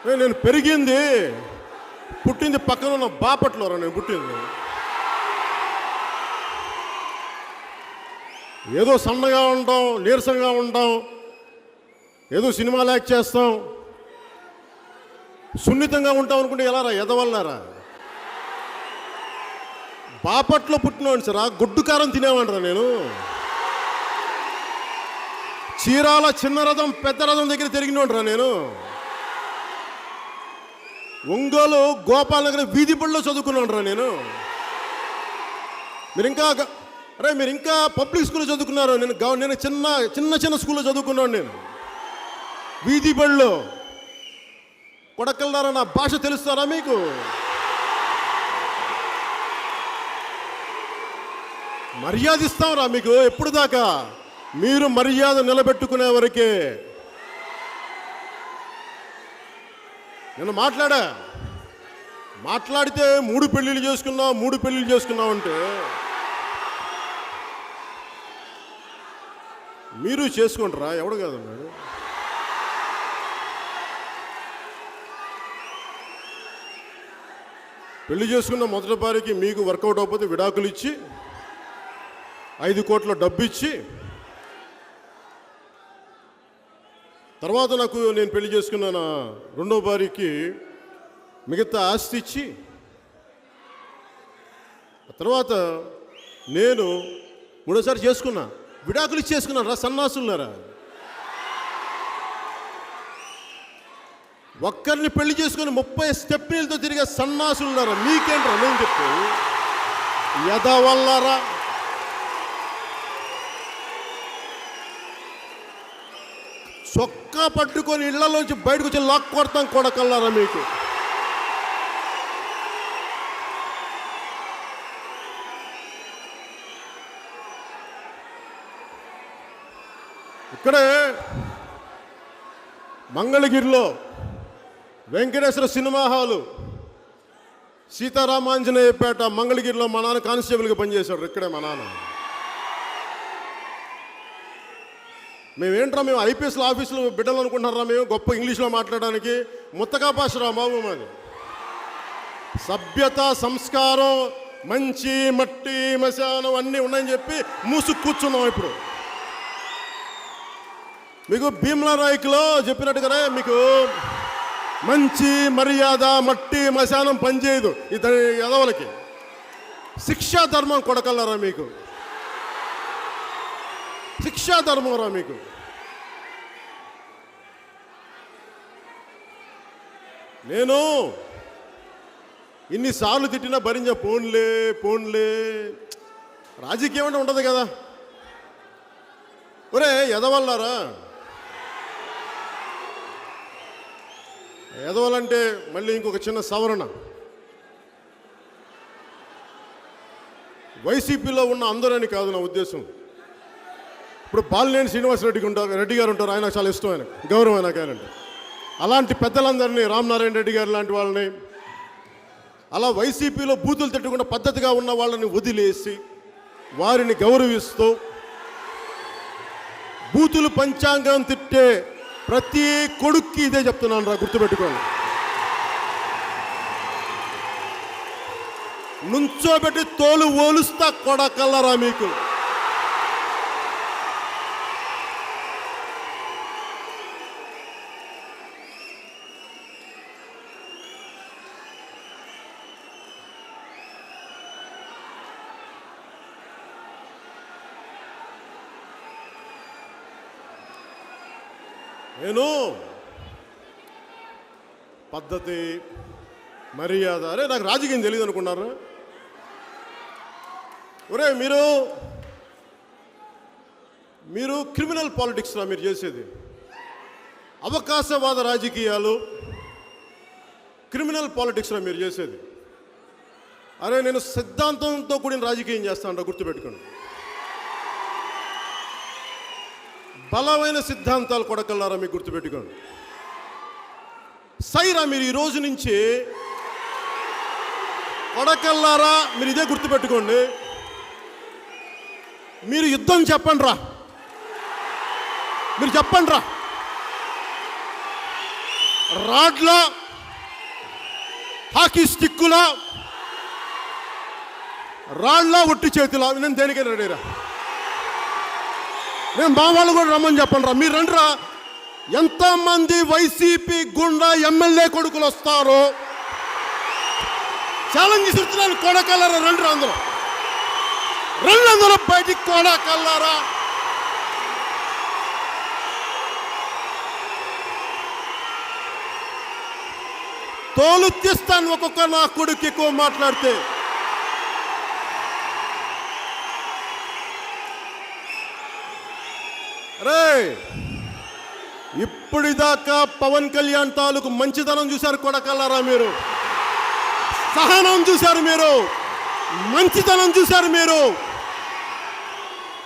నేను పెరిగింది పుట్టింది పక్కన ఉన్న బాపట్లోరా. నేను పుట్టింది ఏదో సన్నగా ఉంటాం, నీరసంగా ఉంటాం, ఏదో సినిమాలు యాక్ట్ చేస్తాం, సున్నితంగా ఉంటాం అనుకుంటే ఎలా రా? ఎదవల్లారా? బాపట్లో పుట్టినవాడిని సార్. గుడ్డు కారం తినేవాడిరా నేను. చీరాల చిన్న రథం పెద్ద రథం దగ్గర తిరిగినవాడిరా నేను. ఒంగోలు గోపాలనగర్ వీధి బడిలో చదువుకున్నాడురా నేను. మీరు ఇంకా పబ్లిక్ స్కూల్లో చదువుకున్నారు. నేను చిన్న స్కూల్లో చదువుకున్నాను. నేను వీధి బడిలో. కొడకల్లారా, నా భాష తెలుస్తారా మీకు? మర్యాద ఇస్తాంరా మీకు. ఎప్పుడు దాకా మీరు మర్యాద నిలబెట్టుకునే వరకే. నేను మాట్లాడితే 3 పెళ్ళిళ్ళు చేసుకున్నావు అంటే మీరు చేసుకుంటారా? ఎవడు కాదన్నాడు. పెళ్లి చేసుకున్న మొదటి భార్యకి మీకు వర్కౌట్ అవ్వకపోతే విడాకులు ఇచ్చి 5 కోట్ల డబ్బు ఇచ్చి, తర్వాత నేను పెళ్లి చేసుకున్న నా రెండో భార్యకి మిగతా ఆస్తి ఇచ్చి, తర్వాత నేను మూడోసారి చేసుకున్నా, విడాకులు ఇచ్చేసుకున్నాను రా సన్నాసులారా. ఒక్కరిని పెళ్లి చేసుకుని 30 స్టెప్నీలతో తిరిగే సన్నాసులున్నారా. మీకేంట్రా నేను చెప్పు? ఎదవల్లారా. చొక్కా పట్టుకొని ఇళ్లలోంచి బయటకు వచ్చి లాక్ కొడతాం కొడకల్లారా మీకు. ఇక్కడే మంగళగిరిలో వెంకటేశ్వర సినిమా హాలు, సీతారామాంజనేయపేట, మంగళగిరిలో మా నాన్న కానిస్టేబుల్గా పనిచేశాడు. ఇక్కడే మా నాన్న. మేము ఐపీఎస్ల ఆఫీసులో బిడ్డలు అనుకుంటున్నారా? మేము గొప్ప ఇంగ్లీష్లో మాట్లాడడానికి. ముత్తకా భాషరా బాబు మాది. సభ్యత, సంస్కారం, మంచి మట్టి మశానం అన్నీ ఉన్నాయని చెప్పి మూసుకు కూర్చున్నాం. ఇప్పుడు మీకు భీమ్లా నాయకులో చెప్పినట్టుగానే మీకు మంచి మర్యాద, మట్టి మశానం పనిచేయదు. ఇతని ఎదవలకి శిక్షా ధర్మం కొడకల్లారా మీకు. శిక్షా ధర్మం రా మీకు. నేను ఇన్నిసార్లు తిట్టినా భరించా. పోన్లే రాజకీయం అంటే ఉండదు కదా. ఒరే ఎదవల్లారా, ఎదవలంటే మళ్ళీ ఇంకొక చిన్న సవరణ. వైసీపీలో ఉన్న అందరని కాదు నా ఉద్దేశం. ఇప్పుడు బాలినేని శ్రీనివాసరెడ్డి గారు ఉంటారు. ఆయన చాలా ఇష్టం, ఆయన గౌరవం ఆయనకంటే. అలాంటి పెద్దలందరినీ, రామనారాయణ రెడ్డి గారు లాంటి వాళ్ళని, అలా వైసీపీలో బూతులు తిట్టకుండా పద్ధతిగా ఉన్న వాళ్ళని వదిలేసి వారిని గౌరవిస్తూ, బూతులు పంచాంగం తిట్టే ప్రతి కొడుక్కి ఇదే చెప్తున్నాను రా, గుర్తుపెట్టుకోండి. నుంచోబెట్టి తోలు ఓలుస్తా కొడకల్లరా మీకు. నేను పద్ధతి, మర్యాద, అరే నాకు రాజకీయం తెలియదు అనుకున్నారు. ఒరే మీరు క్రిమినల్ పాలిటిక్స్ రా మీరు చేసేది. అవకాశవాద రాజకీయాలు, క్రిమినల్ పాలిటిక్స్ రా మీరు చేసేది. అరే నేను సిద్ధాంతంతో కూడిన రాజకీయం చేస్తాను, గుర్తుపెట్టుకోండి. బలమైన సిద్ధాంతాలు కొడకల్లారా మీకు, గుర్తుపెట్టుకోండి. సైరా మీరు ఈ రోజు నుంచి కొడకల్లారా మీరు ఇదే గుర్తుపెట్టుకోండి. మీరు యుద్ధం చెప్పండి రా, మీరు చెప్పండి రా. రాడ్ల, హాకీ స్టిక్కుల, రాళ్ళ, ఒట్టి చేతుల, నేను దేనికైనా రెడీరా. నేను మా వాళ్ళు కూడా రమ్మని చెప్పండి రా, మీరు రండిరా. ఎంతమంది వైసీపీ గుండా ఎమ్మెల్యే కొడుకులు వస్తారో ఛాలెంజ్ ఇస్తున్నాను. కొడకల్లారా రండిరా, అందరూ రండి, అందరూ బయటికి కొడకల్లారా. తోలు తీస్తాను ఒక్కొక్క నా కొడుకు ఎక్కువ మాట్లాడితే. రే, ఇప్పటిదాకా పవన్ కళ్యాణ్ తాలూకు మంచితనం చూశారు కొడకల్లారా మీరు, సహనం చూశారు మీరు, మంచితనం చూశారు మీరు,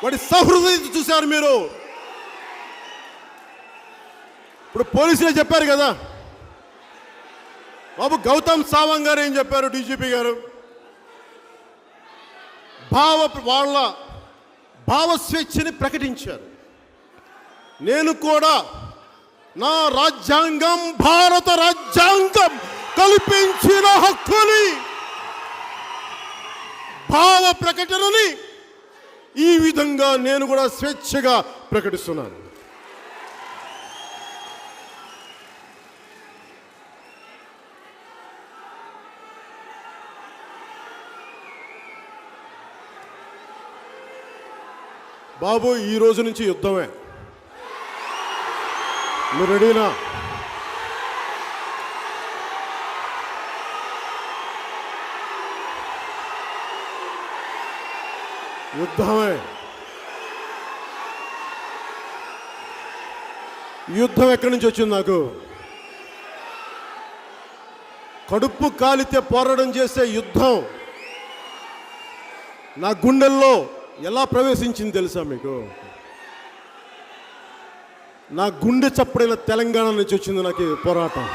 వాడి సహృదయత చూశారు మీరు. ఇప్పుడు పోలీసులే చెప్పారు కదా బాబు, గౌతమ్ సావంగ్ గారు ఏం చెప్పారు, డీజీపీ గారు, వాళ్ళ భావస్వేచ్ఛని ప్రకటించారు. నేను కూడా నా రాజ్యాంగం, భారత రాజ్యాంగం కల్పించిన హక్కుని, భావ ప్రకటనని ఈ విధంగా నేను కూడా స్వేచ్ఛగా ప్రకటిస్తున్నాను. బాబు, ఈ రోజు నుంచి యుద్ధమే. మీరు రెడీనా? యుద్ధమే. యుద్ధం ఎక్కడి నుంచి వచ్చింది నాకు? కడుపు కాలితే పోరాటం చేసే యుద్ధం నా గుండెల్లో ఎలా ప్రవేశించింది తెలుసా మీకు? నా గుండె చప్పుడైన తెలంగాణ నుంచి వచ్చింది నాకు ఈ పోరాటం.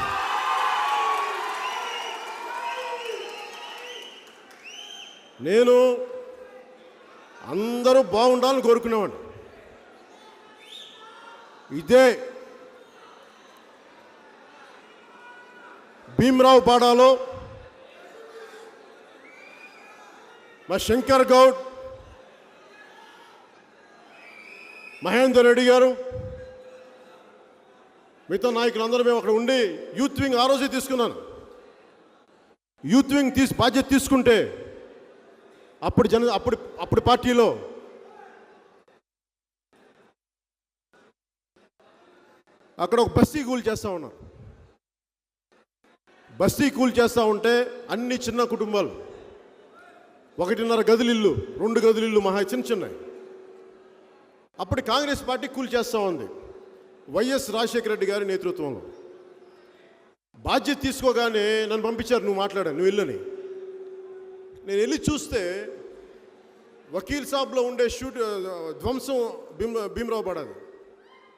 నేను అందరూ బాగుండాలని కోరుకునేవాడిని. ఇదే భీమరావు పాడాలో మా శంకర్ గౌడ్, మహేందర్ రెడ్డి గారు, మిగతా నాయకులందరూ మేము అక్కడ ఉండి యూత్ వింగ్ ఆ రోజే తీసుకున్నాను. యూత్ వింగ్ బాధ్యత తీసుకుంటే అప్పుడు పార్టీలో అక్కడ ఒక బస్తీ కూల్ చేస్తూ ఉన్నారు. బస్తీ కూల్ చేస్తూ ఉంటే అన్ని చిన్న కుటుంబాలు, 1.5 గదులిల్లు, 2 గదులిల్లు, మహా చిన్నవి. అప్పుడు కాంగ్రెస్ పార్టీ కూల్ చేస్తూ ఉంది వైఎస్ రాజశేఖర రెడ్డి గారి నేతృత్వంలో. బాధ్యత తీసుకోగానే నన్ను పంపించారు, నువ్వు మాట్లాడాను, నువ్వు వెళ్ళని. నేను వెళ్ళి చూస్తే వకీల్ సాబ్లో ఉండే ధ్వంసం భీమరావు పడాది.